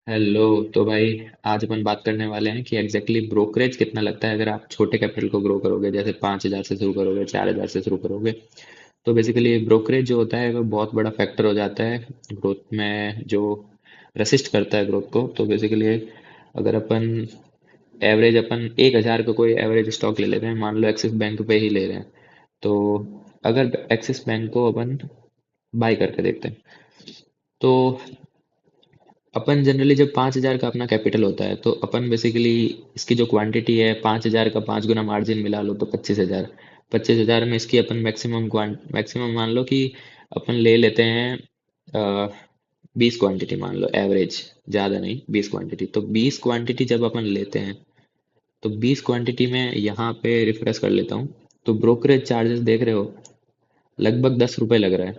Hello. तो भाई, आज अपन बात करने वाले हैं कि एग्जैक्टली ब्रोकरेज कितना लगता है अगर आप छोटे कैपिटल को ग्रो करोगे, जैसे 5,000 से शुरू करोगे, 4,000 से शुरू करोगे। तो बेसिकली ब्रोकरेज जो होता है वो बहुत बड़ा फैक्टर हो जाता है ग्रोथ में, जो रसिस्ट करता है ग्रोथ को। तो बेसिकली अगर अपन एवरेज, अपन 1,000 का कोई एवरेज स्टॉक ले लेते हैं, मान लो एक्सिस बैंक पे ही ले रहे हैं। तो अगर एक्सिस बैंक को अपन बाय करके देखते हैं, तो अपन जनरली जब 5,000 का अपना कैपिटल होता है तो अपन बेसिकली इसकी जो क्वांटिटी है, 5,000 का 5 गुना मार्जिन मिला लो तो 25,000। 25,000 में इसकी अपन मैक्सिमम मान लो कि अपन ले लेते हैं 20 क्वांटिटी, मान लो एवरेज, ज़्यादा नहीं, 20 क्वांटिटी। तो 20 क्वांटिटी जब अपन लेते हैं, तो 20 क्वांटिटी में यहाँ पे रिफ्रेश कर लेता हूँ। तो ब्रोकरेज चार्जेस देख रहे हो, लगभग 10 रुपये लग रहा है।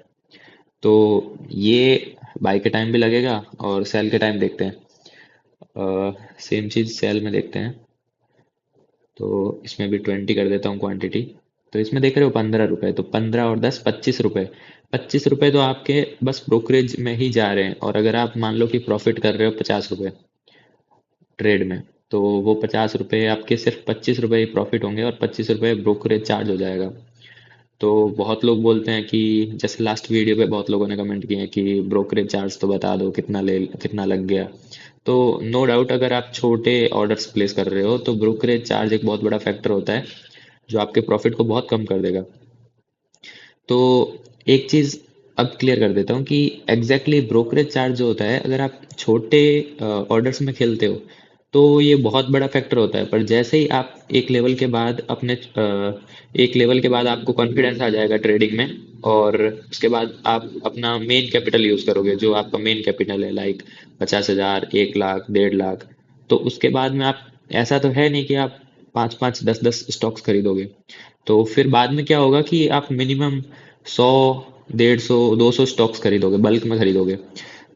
तो ये बाई के टाइम भी लगेगा और सेल के टाइम देखते हैं। सेम चीज़ सेल में देखते हैं। तो इसमें भी 20 कर देता हूँ क्वांटिटी। तो इसमें देख रहे हो 15 रुपये, तो 15 और 10, 25 रुपये। 25 रुपये तो आपके बस ब्रोकरेज में ही जा रहे हैं। और अगर आप मान लो कि प्रॉफिट कर रहे हो 50 रुपये ट्रेड में, तो वो 50 रुपये आपके सिर्फ 25 रुपये ही प्रॉफिट होंगे और 25 रुपये ब्रोकरेज चार्ज हो जाएगा। तो बहुत लोग बोलते हैं कि, जैसे लास्ट वीडियो पे बहुत लोगों ने कमेंट किए हैं कि ब्रोकरेज चार्ज तो बता दो कितना लग गया। तो नो डाउट, अगर आप छोटे ऑर्डर्स प्लेस कर रहे हो तो ब्रोकरेज चार्ज एक बहुत बड़ा फैक्टर होता है जो आपके प्रॉफिट को बहुत कम कर देगा। तो एक चीज़ अब क्लियर कर देता हूँ कि एग्जैक्टली ब्रोकरेज चार्ज जो होता है, अगर आप छोटे ऑर्डर्स में खेलते हो तो ये बहुत बड़ा फैक्टर होता है। पर जैसे ही आप एक लेवल के बाद आपको कॉन्फिडेंस आ जाएगा ट्रेडिंग में, और उसके बाद आप अपना मेन कैपिटल यूज़ करोगे, जो आपका मेन कैपिटल है, लाइक 50,000, 1 लाख, 1.5 लाख। तो उसके बाद में आप, ऐसा तो है नहीं कि आप 5-5, 10-10 स्टॉक्स खरीदोगे। तो फिर बाद में क्या होगा कि आप मिनिमम 100, 150, 200 स्टॉक्स खरीदोगे, बल्क में खरीदोगे।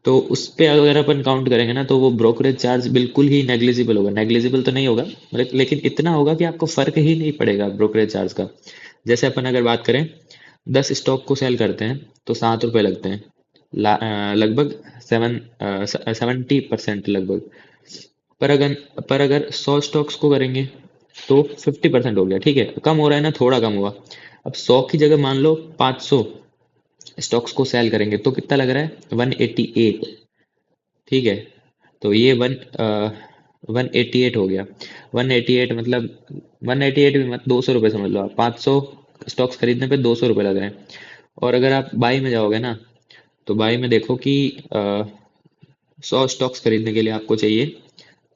तो उस पे अगर अपन काउंट करेंगे ना, तो वो ब्रोकरेज चार्ज बिल्कुल ही नेग्लिजिबल होगा। नेग्लिजिबल तो नहीं होगा, लेकिन इतना होगा कि आपको फर्क ही नहीं पड़ेगा ब्रोकरेज चार्ज का। जैसे अपन अगर बात करें, 10 स्टॉक को सेल करते हैं तो 7 रुपये लगते हैं, लगभग 70% लगभग। पर अगर 100 स्टॉक्स को करेंगे तो 50% हो गया। ठीक है, कम हो रहा है ना, थोड़ा कम हुआ। अब 100 की जगह मान लो 500 स्टॉक्स को सेल करेंगे तो कितना लग रहा है, 188। ठीक है, तो ये 188 हो गया। 188 मतलब, 188 भी मत, 200 रुपये समझ लो आप। 500 स्टॉक्स खरीदने पे 200 रुपये लग रहे हैं। और अगर आप बाई में जाओगे ना, तो बाई में देखो कि 100 स्टॉक्स खरीदने के लिए आपको चाहिए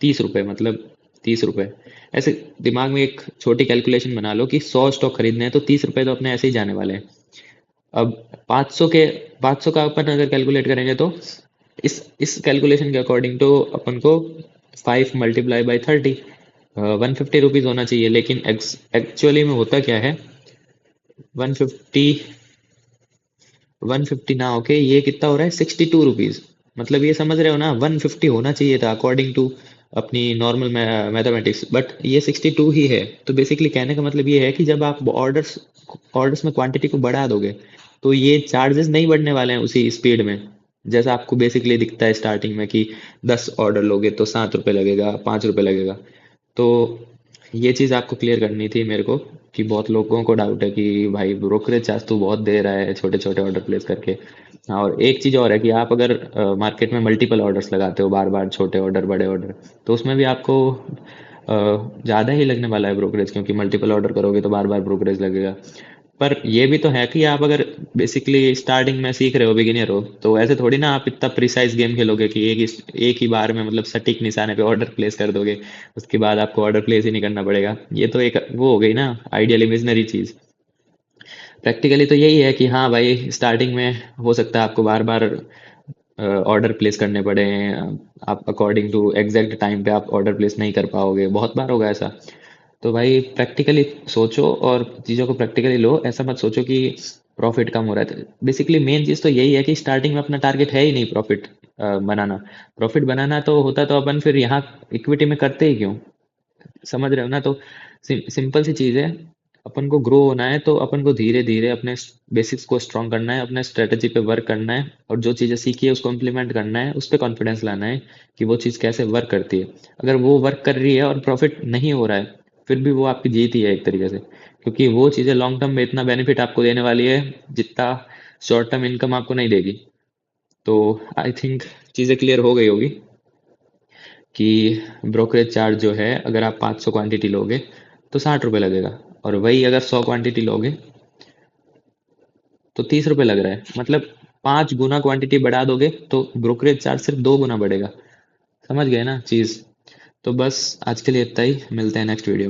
30 रुपये, मतलब 30 रुपये। ऐसे दिमाग में एक छोटी कैलकुलेशन बना लो कि 100 स्टॉक खरीदने हैं तो 30 रुपये तो अपने ऐसे ही जाने वाले हैं। अब 500 का अपन अगर कैलकुलेट करेंगे तो इस कैलकुलेशन के अकॉर्डिंग तो अपन को 5 × 30 150 रुपीज होना चाहिए। लेकिन एक्चुअली में होता क्या है, 150, 150 ना होके ये कितना हो रहा है, 62 रुपीज। मतलब ये समझ रहे हो ना, 150 होना चाहिए था अकॉर्डिंग टू अपनी नॉर्मल मैथमेटिक्स, बट ये 62 ही है। तो बेसिकली कहने का मतलब ये है कि जब आप ऑर्डर्स ऑर्डर्स में क्वांटिटी को बढ़ा दोगे, तो ये चार्जेस नहीं बढ़ने वाले हैं उसी स्पीड में। जैसा आपको बेसिकली दिखता है स्टार्टिंग में कि 10 ऑर्डर लोगे तो 7 रुपये लगेगा, 5 रुपये लगेगा। तो ये चीज़ आपको क्लियर करनी थी मेरे को, कि बहुत लोगों को डाउट है कि भाई ब्रोकरेज चार्ज तो बहुत दे रहा है छोटे छोटे ऑर्डर प्लेस करके। हाँ, और एक चीज़ और है कि आप अगर मार्केट में मल्टीपल ऑर्डर्स लगाते हो, बार बार छोटे ऑर्डर बड़े ऑर्डर, तो उसमें भी आपको ज़्यादा ही लगने वाला है ब्रोकरेज, क्योंकि मल्टीपल ऑर्डर करोगे तो बार बार ब्रोकरेज लगेगा। पर ये भी तो है कि आप अगर बेसिकली स्टार्टिंग में सीख रहे हो, बिगिनर हो, तो ऐसे थोड़ी ना आप इतना प्रिसाइज गेम खेलोगे कि एक ही बार में, मतलब सटीक निशाने पे ऑर्डर प्लेस कर दोगे। उसके बाद आपको ऑर्डर प्लेस ही नहीं करना पड़ेगा। ये तो एक वो हो गई ना, आइडियल इमेजिनरी चीज़। प्रैक्टिकली तो यही है कि हाँ भाई, स्टार्टिंग में हो सकता है आपको बार बार ऑर्डर प्लेस करने पड़े। आप अकॉर्डिंग टू एग्जैक्ट टाइम पे आप ऑर्डर प्लेस नहीं कर पाओगे, बहुत बार होगा ऐसा। तो भाई प्रैक्टिकली सोचो और चीज़ों को प्रैक्टिकली लो। ऐसा मत सोचो कि प्रॉफिट कम हो रहा है। तो बेसिकली मेन चीज़ तो यही है कि स्टार्टिंग में अपना टारगेट है ही नहीं प्रॉफिट बनाना। प्रॉफिट बनाना तो होता तो अपन फिर यहाँ इक्विटी में करते ही क्यों। समझ रहे हो ना। तो सिंपल सी चीज़ है। अपन को ग्रो होना है तो अपन को धीरे धीरे अपने बेसिक्स को स्ट्रॉन्ग करना है, अपने स्ट्रेटजी पे वर्क करना है, और जो चीज़ें सीखी है उसको इम्प्लीमेंट करना है, उस पर कॉन्फिडेंस लाना है कि वो चीज़ कैसे वर्क करती है। अगर वो वर्क कर रही है और प्रॉफिट नहीं हो रहा है, फिर भी वो आपकी जीत ही है एक तरीके से, क्योंकि वो चीज़ें लॉन्ग टर्म में इतना बेनिफिट आपको देने वाली है जितना शॉर्ट टर्म इनकम आपको नहीं देगी। तो आई थिंक चीज़ें क्लियर हो गई होगी कि ब्रोकरेज चार्ज जो है, अगर आप 500 क्वांटिटी लोगे तो 60 रुपये लगेगा, और वही अगर 100 क्वांटिटी लोगे तो 30 रुपये लग रहा है। मतलब 5 गुना क्वांटिटी बढ़ा दोगे तो ब्रोकरेज चार्ज सिर्फ 2 गुना बढ़ेगा। समझ गए ना चीज़? तो बस आज के लिए इतना ही, मिलते हैं नेक्स्ट वीडियो में।